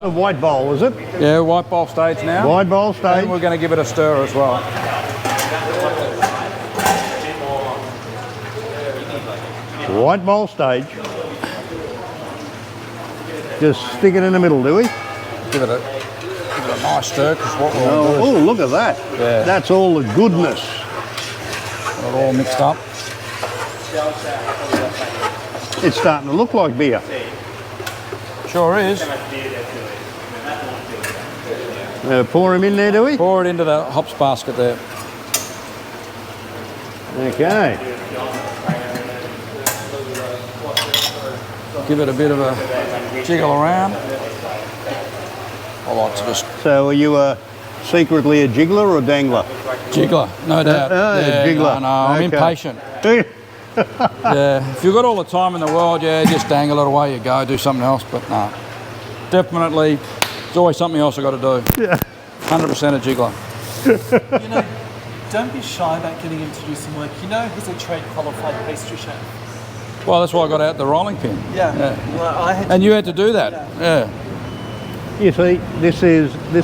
A white bowl, is it? Yeah, white bowl stage now. White bowl stage. And we're going to give it a stir as well. White bowl stage. Just stick it in the middle, do we? Give it a nice stir, because what we'll do is... Oh, look at that. Yeah. That's all the goodness. Got it all mixed up. It's starting to look like beer. Sure is. Pour him in there, do we? Pour it into the hops basket there. Okay. Give it a bit of a jiggle around. I like to just... So are you secretly a jiggler or a dangler? Jiggler, no doubt. Yeah, jiggler. No, I'm Okay. impatient. Yeah, if you've got all the time in the world, yeah, just dangle it away you go, do something else, but no. Definitely, there's always something else I've got to do. Yeah. 100% a jiggler. You know, don't be shy about getting him to do some work. You know he's a trade qualified pastry chef. Well, that's why I got out the rolling pin. Yeah. Yeah. Well, I had And you had to do that. Yeah. You see, this is the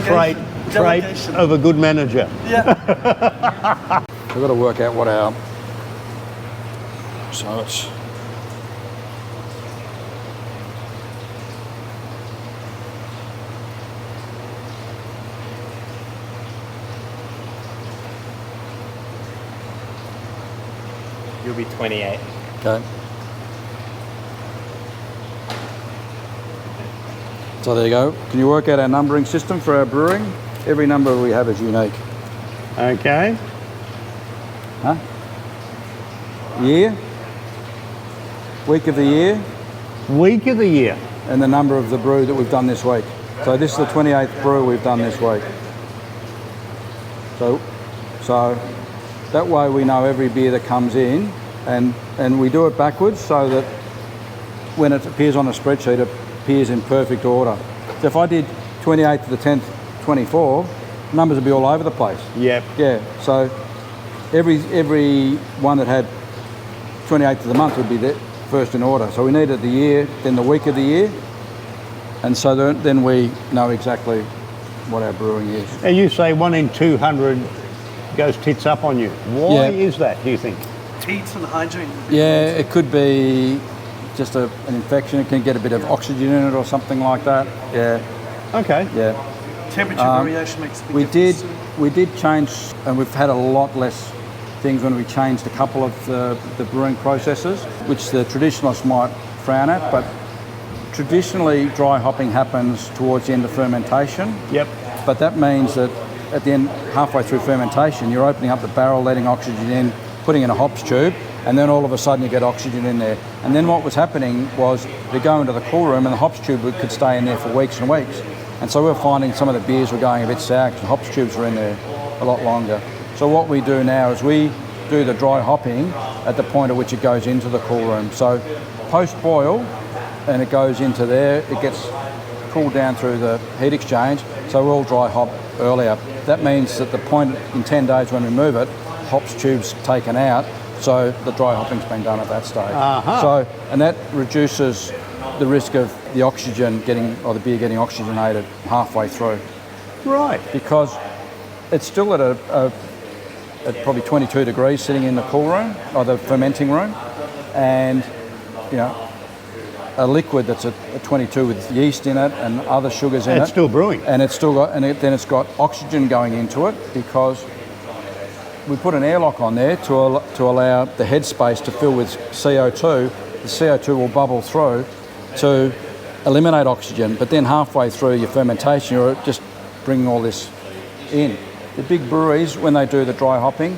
trait Delegation. of a good manager. Yeah. We've got to work out what our... So it's... You'll be 28. Okay. So there you go. Can you work out our numbering system for our brewing? Every number we have is unique. Okay. Huh? Year, week of the year, Week of the year. and the number of the brew that we've done this week. So this is the 28th brew we've done this week. So that way we know every beer that comes in, and we do it backwards so that when it appears on a spreadsheet, it appears in perfect order. So if I did 28th to the 10th, 24, numbers would be all over the place. Yep. Yeah, so every one that had 28th of the month would be the first in order. So we needed the year, then the week of the year, and so then we know exactly what our brewing is. And you say 1 in 200 goes tits up on you. Why is that, do you think? Heat and hygiene. Yeah, it could be just an infection. It can get a bit of oxygen in it or something like that. Yeah, Okay. yeah. Temperature variation makes a big We difference. did change, and we've had a lot less things when we changed a couple of the brewing processes, which the traditionalists might frown at, but traditionally dry hopping happens towards the end of fermentation. Yep. But that means that at the end, halfway through fermentation, you're opening up the barrel, letting oxygen in, putting in a hops tube, and then all of a sudden you get oxygen in there. And then what was happening was you go into the cool room and the hops tube could stay in there for weeks and weeks. And so we were finding some of the beers were going a bit sour because the hops tubes were in there a lot longer. So what we do now is we do the dry hopping at the point at which it goes into the cool room. So post-boil, and it goes into there, it gets cooled down through the heat exchange, so we'll dry hop earlier. That means that the point in 10 days when we move it, hops tubes taken out, so the dry hopping's been done at that stage. So, and that reduces the risk of the oxygen getting, or the beer getting oxygenated halfway through. Right. Because it's still at probably 22 degrees sitting in the cool room, or the fermenting room, and you know, a liquid that's at 22 with yeast in it and other sugars in it. It's still brewing. And it's still got, then it's got oxygen going into it because we put an airlock on there to allow the headspace to fill with CO2. The CO2 will bubble through to eliminate oxygen, but then halfway through your fermentation, you're just bringing all this in. The big breweries, when they do the dry hopping,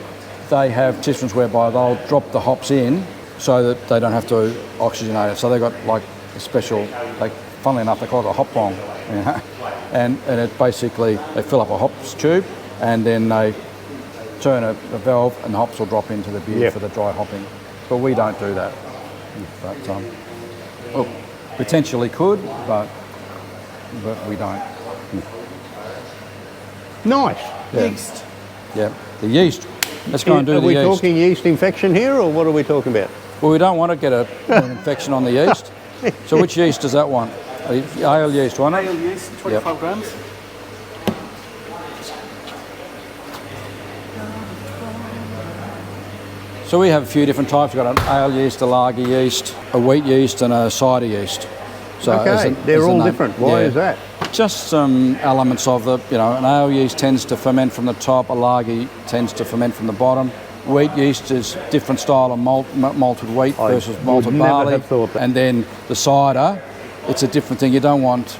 they have systems whereby they'll drop the hops in so that they don't have to oxygenate it. So they've got like a special, like, funnily enough, they call it a hop bong. You know? And it basically, they fill up a hops tube and then they turn a valve and the hops will drop into the beer for the dry hopping. But we don't do that. But, well, potentially could, but we don't. Nice. Yeah. Yeast. Yeah, the yeast. Let's go and do the yeast. Are we talking yeast infection here, or what are we talking about? Well, we don't want to get an infection on the yeast. So which yeast does that want? Ale yeast, wasn't it? Ale yeast, 25 grams. So we have a few different types. We've got an ale yeast, a lager yeast, a wheat yeast, and a cider yeast. So Okay, they're all different. Why is that? Just some elements of the, an ale yeast tends to ferment from the top, a lager tends to ferment from the bottom. Wheat yeast is different style of malted wheat versus malted barley. Have thought that. And then the cider, it's a different thing. You don't want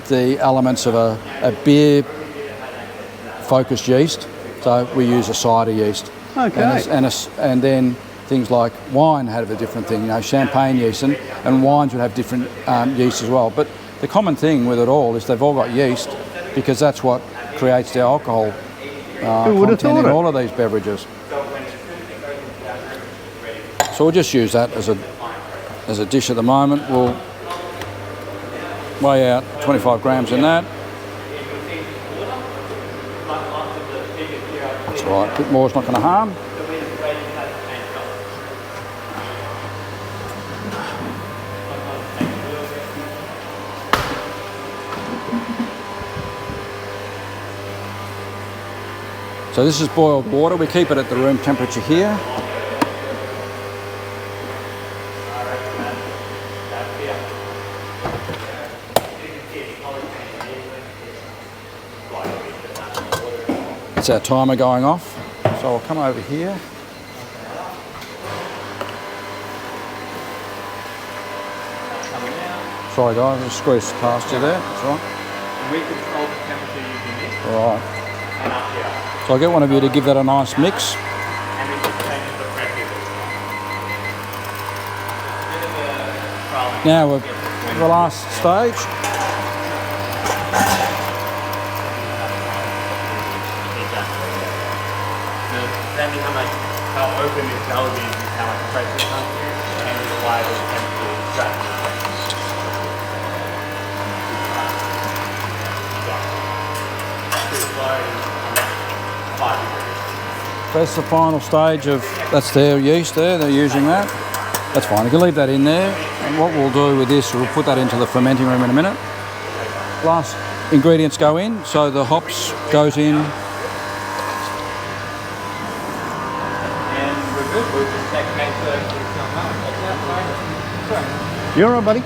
the elements of a beer focused yeast, so we use a cider yeast. Okay. And then things like wine have a different thing, champagne yeast, and wines would have different yeast as well. But the common thing with it all is they've all got yeast because that's what creates the alcohol content in all of these beverages. So we'll just use that as a dish at the moment. We'll weigh out 25 grams in that. That's all right, a bit more is not going to harm. So this is boiled water. We keep it at the room temperature here. That's our timer going off. So I'll come over here. Sorry guys, I squeezed past you there. That's right. We control the temperature using this. All right. And up here. So I'll get one of you to give that a nice mix. And this just changes the pressure. Bit of a trial. Now we're at the last stage. Depending how open this valve is and how much pressure comes through, and why the temperature is trapped. That's the final stage of, that's their yeast there, they're using that. That's fine, you can leave that in there. And what we'll do with this, we'll put that into the fermenting room in a minute. Last ingredients go in, so the hops goes in. And we're good, we'll just take You're all right, buddy.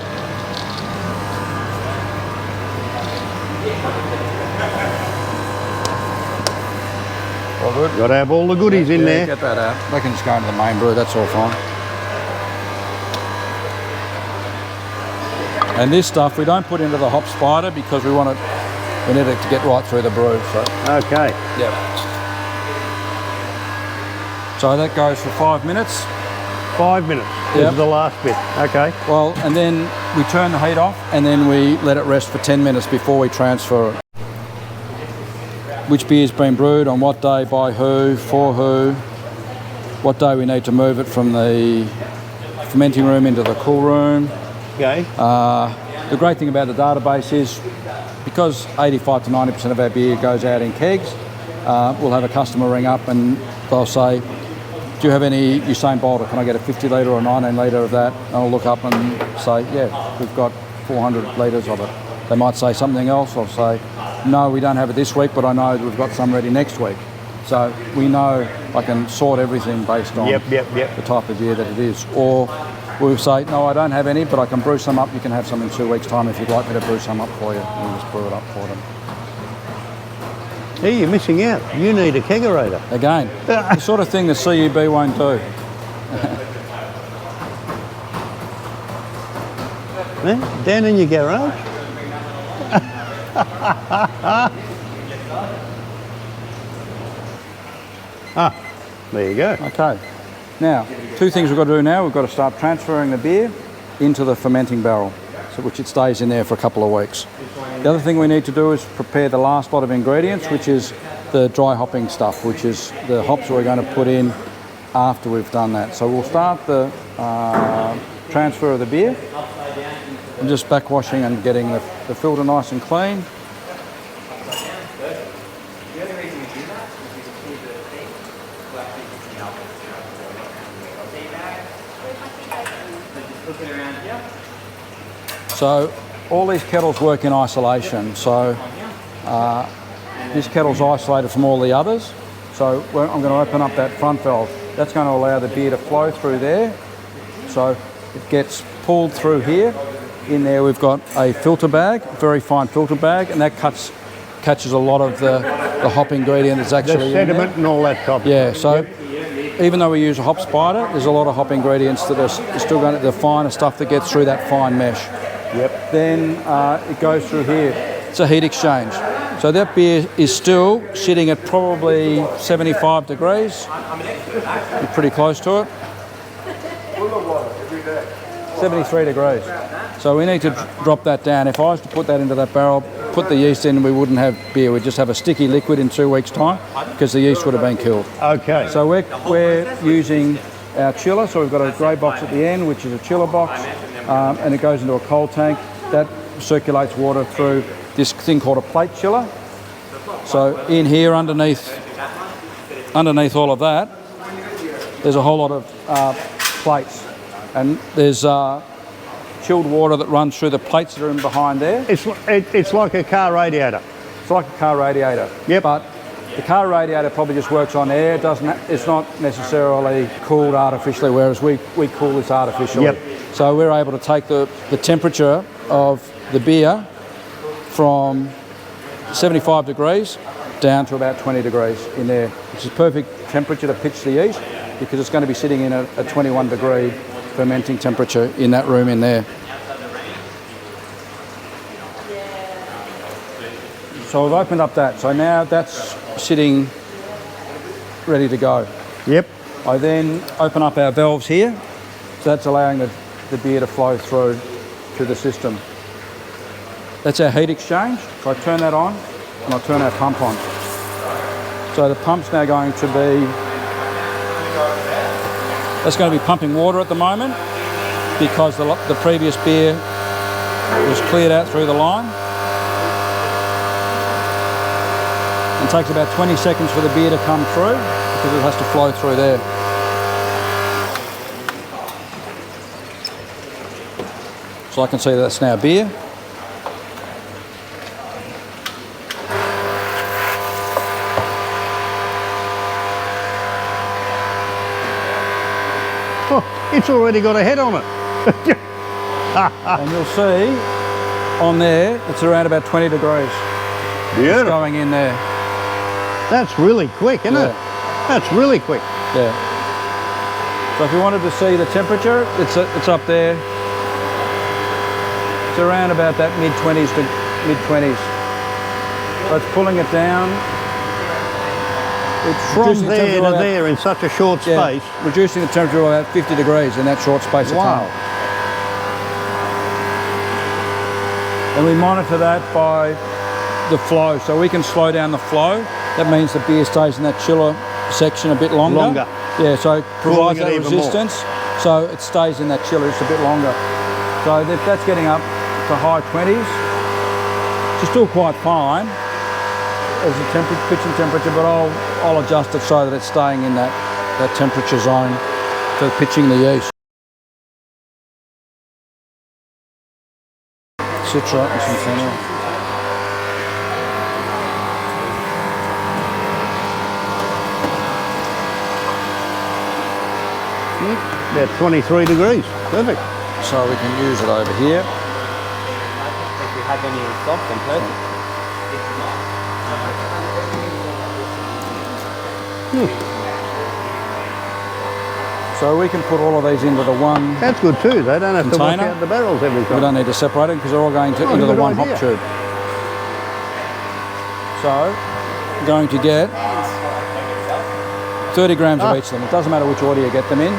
All good. Got to have all the goodies in there. Get that out. They can just go into the main brew, that's all fine. And this stuff we don't put into the hop spider because we need it to get right through the brew. So. Okay. Yep. So that goes for 5 minutes. 5 minutes. This Yep. is the last bit. Okay. Well, and then we turn the heat off and then we let it rest for 10 minutes before we transfer it. Which beer's been brewed, on what day, by who, for who, what day we need to move it from the fermenting room into the cool room. Okay. The great thing about the database is because 85 to 90% of our beer goes out in kegs, we'll have a customer ring up and they'll say, do you have any Usain Bolt, or can I get a 50 litre or 19 litre of that? And I'll look up and say, yeah, we've got 400 litres of it. They might say something else. I'll say, no, we don't have it this week, but I know that we've got some ready next week. So we know I can sort everything based on the type of beer that it is. Or we'll say, no, I don't have any, but I can brew some up. You can have some in 2 weeks' time if you'd like me to brew some up for you. We'll just brew it up for them. Hey, you're missing out. You need a kegerator. Again, the sort of thing the CUB won't do. Down in your garage. There you go. Okay. Now, 2 things we've got to do now. We've got to start transferring the beer into the fermenting barrel, so which it stays in there for a couple of weeks. The other thing we need to do is prepare the last lot of ingredients, which is the dry hopping stuff, which is the hops we're going to put in after we've done that. So we'll start the transfer of the beer. I'm just backwashing and getting the filter nice and clean. So all these kettles work in isolation. So this kettle's isolated from all the others. So I'm going to open up that front valve. That's going to allow the beer to flow through there. So it gets pulled through here. In there we've got a filter bag, very fine filter bag, and that catches a lot of the hop ingredient that's actually the sediment in there. And all that type. Yeah, so even though we use a hop spider, there's a lot of hop ingredients that are still going to, the finer stuff that gets through that fine mesh. Yep. Then it goes through here. It's a heat exchange. So that beer is still sitting at probably 75 degrees. You're pretty close to it. 73 degrees. So we need to drop that down. If I was to put that into that barrel, put the yeast in, we wouldn't have beer. We'd just have a sticky liquid in 2 weeks' time because the yeast would have been killed. Okay. So we're using our chiller. So we've got a grey box at the end, which is a chiller box, and it goes into a cold tank. That circulates water through this thing called a plate chiller. So in here, underneath all of that, there's a whole lot of plates, and there's chilled water that runs through the plates that are in behind there. It's like a car radiator. It's like a car radiator. Yep. But the car radiator probably just works on air. It's not necessarily cooled artificially, whereas we cool this artificially. Yep. So we're able to take the temperature of the beer from 75 degrees down to about 20 degrees in there, which is perfect temperature to pitch the yeast because it's going to be sitting in a 21 degree fermenting temperature in that room in there. So we've opened up that. So now that's sitting ready to go. Yep. I then open up our valves here. So that's allowing the beer to flow through the system. That's our heat exchange. So I turn that on and I turn our pump on. So the pump's now going to be, that's going to be pumping water at the moment because the previous beer was cleared out through the line. It takes about 20 seconds for the beer to come through because it has to flow through there. So I can see that's now beer. Oh, it's already got a head on it. And you'll see on there, it's around about 20 degrees. Beautiful. It's going in there. That's really quick, isn't it? That's really quick. Yeah. So if you wanted to see the temperature, it's up there. It's around about that mid-20s to mid-20s. So it's pulling it down. It's From reducing the there temperature to there in such a short space. Reducing the temperature by about 50 degrees in that short space of time. Wow. And we monitor that by the flow. So we can slow down the flow. That means the beer stays in that chiller section a bit longer. Yeah, so it provides that resistance. So it stays in that chiller just a bit longer. So that's getting up to high 20s. It's still quite fine as a pitching temperature, but I'll adjust it so that it's staying in that temperature zone for pitching the yeast. Citra and Centennial. About 23 degrees. Perfect. So we can use it over here. If you have any stock, then perfect. So we can put all of these into the one. That's good too. They don't have container. to wash out the barrels every time. We don't need to separate them because they're all going into the one hop tube. So going to get 30 grams of each of them. It doesn't matter which order you get them in.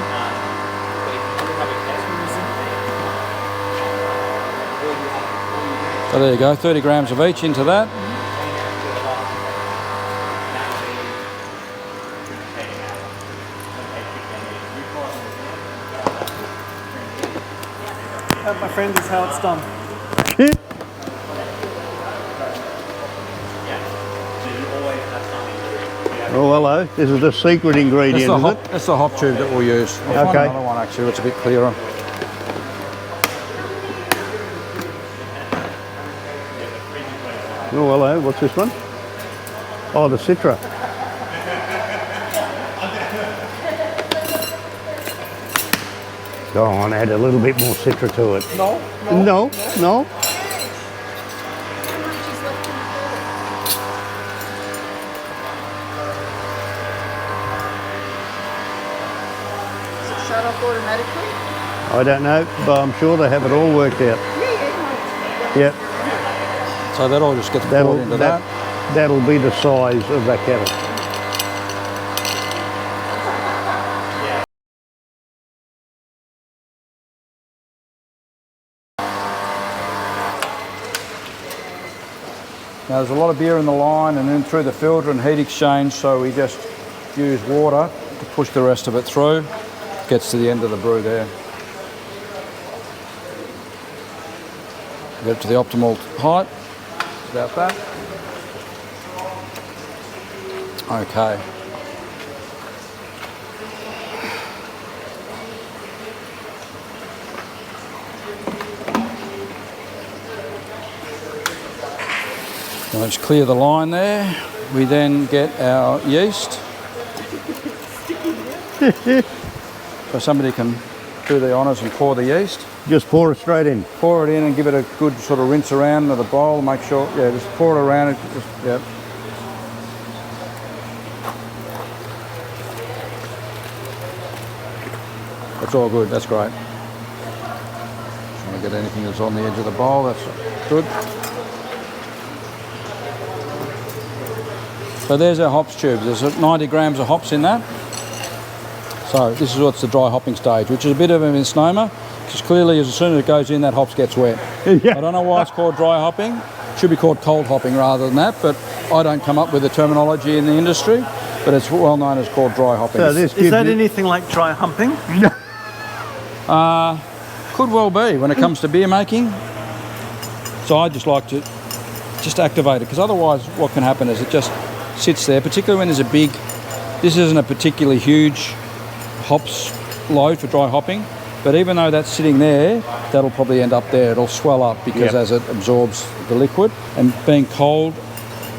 So there you go, 30 grams of each into that. My friend, is how it's done. Oh, hello. This is the secret ingredient, is it? That's the hop tube that we'll use. I'll find another one actually, it's a bit clearer. Oh, hello. What's this one? Oh, the Citra. Go on, add a little bit more Citra to it. No. Shut off automatically? I don't know, but I'm sure they have it all worked out. Yeah. Yep. So that all just gets poured into that. That'll be the size of that kettle. Now there's a lot of beer in the line and then through the filter and heat exchange, so we just use water to push the rest of it through. Gets to the end of the brew there. Get it to the optimal height. About that. Okay. Let's clear the line there. We then get our yeast. So somebody can do the honours and pour the yeast. Just pour it straight in. Pour it in and give it a good sort of rinse around with the bowl. Make sure, yeah, just pour it around. Yeah. That's all good. That's great. Trying to get anything that's on the edge of the bowl. That's good. So there's our hops tubes. There's 90 grams of hops in that. So this is what's the dry hopping stage, which is a bit of a misnomer, because clearly as soon as it goes in, that hops gets wet. Yeah. I don't know why it's called dry hopping. It should be called cold hopping rather than that, but I don't come up with the terminology in the industry, but it's well known as called dry hopping. So this Is that gives anything like dry humping? Could well be when it comes to beer making. So I just like to just activate it, because otherwise what can happen is it just sits there, particularly when there's a big, this isn't a particularly huge hops load for dry hopping, but even though that's sitting there, that'll probably end up there. It'll swell up because as it absorbs the liquid, and being cold,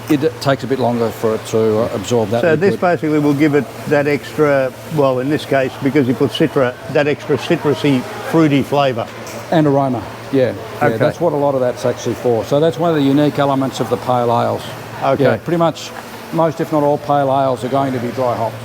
it takes a bit longer for it to absorb that liquid. this basically will give it that extra, well in this case, because you put Citra, that extra citrusy, fruity flavour. And aroma, yeah. Okay. That's what a lot of that's actually for. So that's one of the unique elements of the pale ales. Okay. Yeah, pretty much most, if not all, pale ales are going to be dry hopped.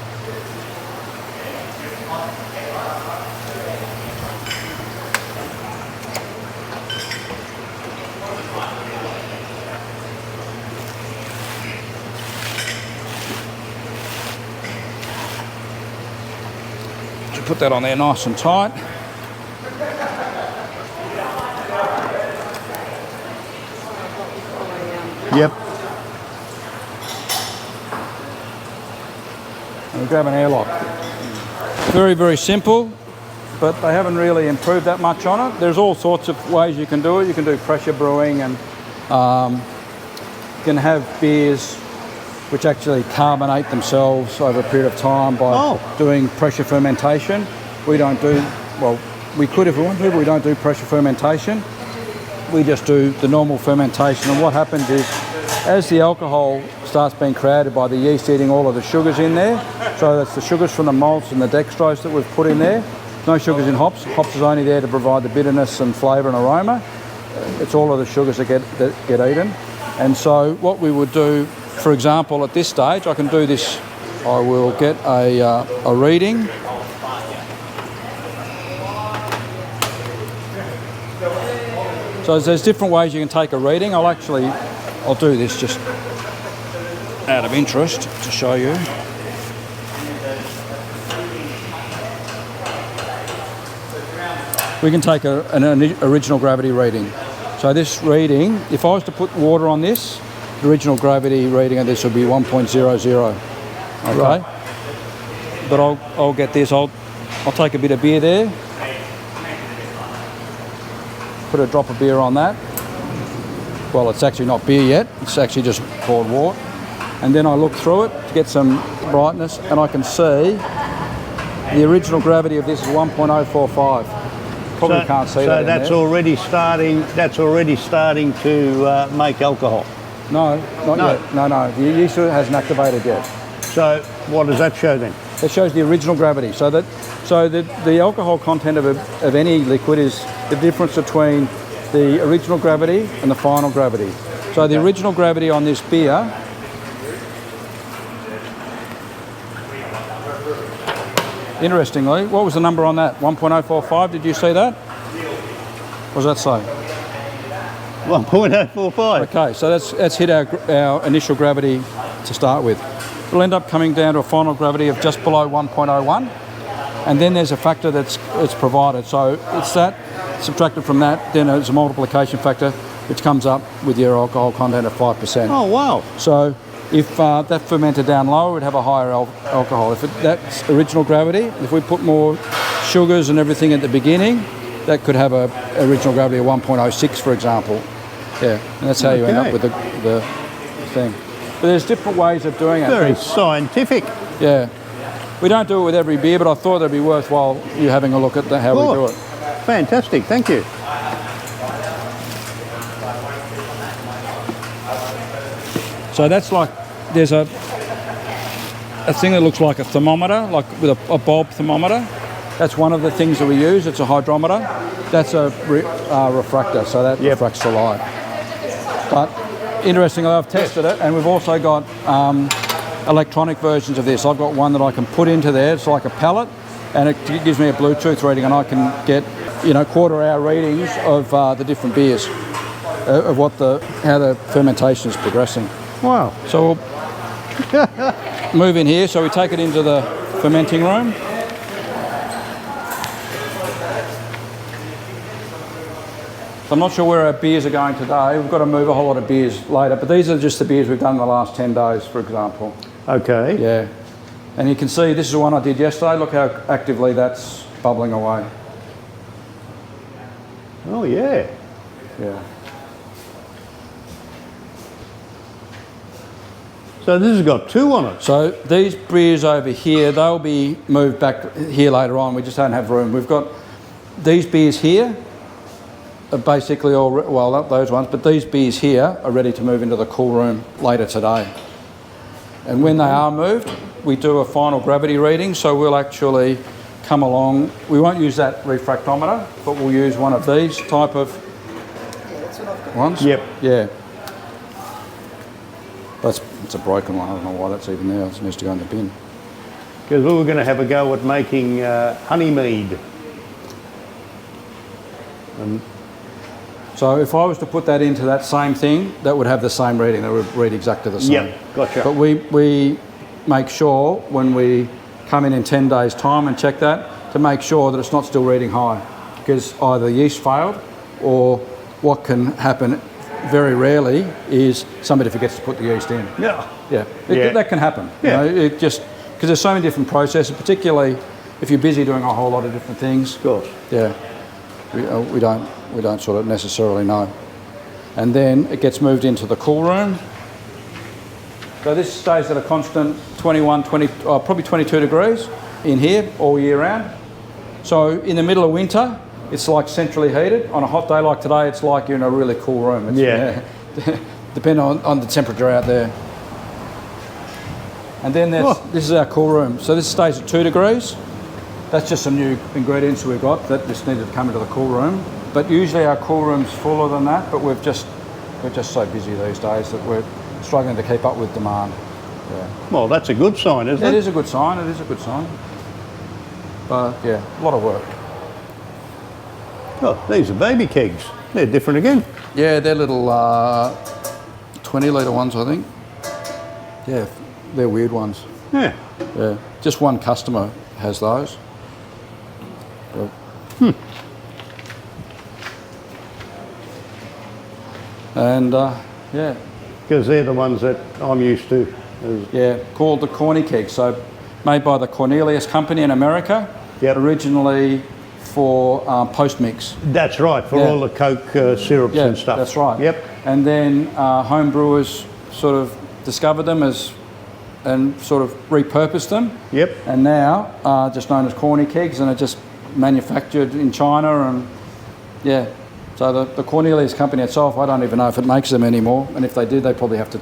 Put that on there nice and tight. Yep. And we grab an airlock. Very, very simple, but they haven't really improved that much on it. There's all sorts of ways you can do it. You can do pressure brewing, and you can have beers which actually carbonate themselves over a period of time by doing pressure fermentation. We don't do, well, we could if we wanted to, but we don't do pressure fermentation. We just do the normal fermentation, and what happens is, as the alcohol starts being created by the yeast eating all of the sugars in there, so that's the sugars from the malts and the dextrose that we've put in there. No sugars in hops. Hops is only there to provide the bitterness and flavour and aroma. It's all of the sugars that get eaten. And so what we would do, for example, at this stage, I can do this. I will get a reading. So there's different ways you can take a reading. I'll do this just out of interest to show you. We can take an original gravity reading. So this reading, if I was to put water on this, the original gravity reading of this would be 1.00. Okay, right. But I'll get this. I'll take a bit of beer there. Put a drop of beer on that. Well, it's actually not beer yet. It's actually just poured water. And then I look through it to get some brightness, and I can see the original gravity of this is 1.045. Probably can't see that. So that's already starting. That's already starting to make alcohol. No, not No. yet. No. The yeast hasn't activated yet. So what does that show then? It shows the original gravity. So the alcohol content of any liquid is the difference between the original gravity and the final gravity. So the original gravity on this beer, interestingly, what was the number on that? 1.045, did you see that? What does that say? 1.045. Okay, so that's hit our initial gravity to start with. We'll end up coming down to a final gravity of just below 1.01, and then there's a factor it's provided. So it's that, subtracted from that, then there's a multiplication factor which comes up with your alcohol content of 5%. Oh, wow. So if that fermented down lower, it would have a higher alcohol. If that's original gravity, if we put more sugars and everything at the beginning, that could have a original gravity of 1.06, for example. Yeah, and that's how you end up with the thing. But there's different ways of doing it. Very scientific. Yeah. We don't do it with every beer, but I thought it'd be worthwhile you having a look at how we do it. Fantastic, thank you. So that's like, there's a thing that looks like a thermometer, like with a bulb thermometer. That's one of the things that we use. It's a hydrometer. That's a refractor, so that refracts the light. But interestingly, I've tested it, and we've also got electronic versions of this. I've got one that I can put into there. It's like a pallet, and it gives me a Bluetooth reading, and I can get, quarter-hour readings of the different beers, of how the fermentation is progressing. Wow. So we'll move in here. So we take it into the fermenting room. So I'm not sure where our beers are going today. We've got to move a whole lot of beers later, but these are just the beers we've done in the last 10 days, for example. Okay. Yeah. And you can see this is the one I did yesterday. Look how actively that's bubbling away. Oh, yeah. Yeah. So this has got two on it. So these beers over here, they'll be moved back here later on. We just don't have room. We've got these beers here are basically all, well, not those ones, but these beers here are ready to move into the cool room later today. And when they are moved, we do a final gravity reading. So we'll actually come along. We won't use that refractometer, but we'll use one of these type of ones. Yep. Yeah. It's a broken one. I don't know why that's even there. It needs to go in the bin. Because we were going to have a go at making honey mead. And so if I was to put that into that same thing, that would have the same reading. That would read exactly the same. Yep, gotcha. But we make sure when we come in 10 days' time and check that, to make sure that it's not still reading high. Because either yeast failed, or what can happen very rarely is somebody forgets to put the yeast in. yeah. Yeah, that can happen. Yeah. It just, because there's so many different processes, particularly if you're busy doing a whole lot of different things. Of course. Yeah, we don't sort of necessarily know. And then it gets moved into the cool room. So this stays at a constant 21, 20, probably 22 degrees in here all year round. So in the middle of winter, it's like centrally heated. On a hot day like today, it's like you're in a really cool room. It's, depending on the temperature out there. And then this is our cool room. So this stays at 2 degrees. That's just some new ingredients we've got that just needed to come into the cool room. But usually our cool room's fuller than that, but we're just so busy these days that we're struggling to keep up with demand. Yeah. Well, that's a good sign, isn't it? It is a good sign, it is a good sign. But yeah, a lot of work. Oh, these are baby kegs. They're different again. Yeah, they're little 20-litre ones, I think. Yeah, they're weird ones. Yeah. Yeah, just one customer has those. But, And yeah. Because they're the ones that I'm used to. Yeah, called the Corny Keg. So made by the Cornelius Company in America. Yep. Originally for post-mix. That's right, for all the Coke syrups and stuff. That's right. Yep. And then home brewers sort of discovered them and sort of repurposed them. Yep. And now just known as Corny Kegs, and are just manufactured in China, and yeah, So the Cornelius company itself, I don't even know if it makes them anymore, and if they did, they probably have to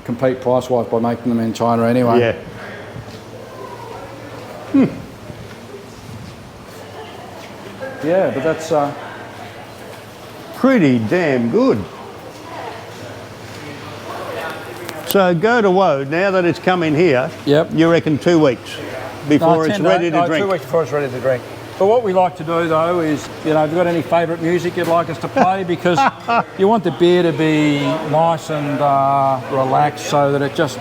compete price-wise by making them in China anyway. Yeah. Yeah, but that's Pretty damn good. So go to Woe, now that it's come in here, Yep. you reckon 2 weeks before it's 10 ready days- to drink? 2 weeks before it's ready to drink. But what we like to do though is, you know, have you got any favourite music you'd like us to play? Because you want the beer to be nice and relaxed so that it just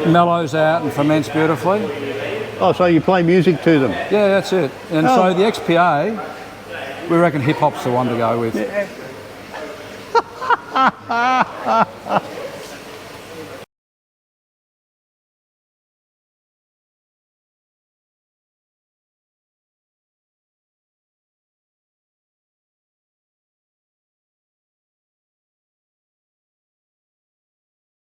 mellows out and ferments beautifully. Oh, so you play music to them? Yeah, that's it. And Oh. so the XPA, we reckon hip hop's the one to go with.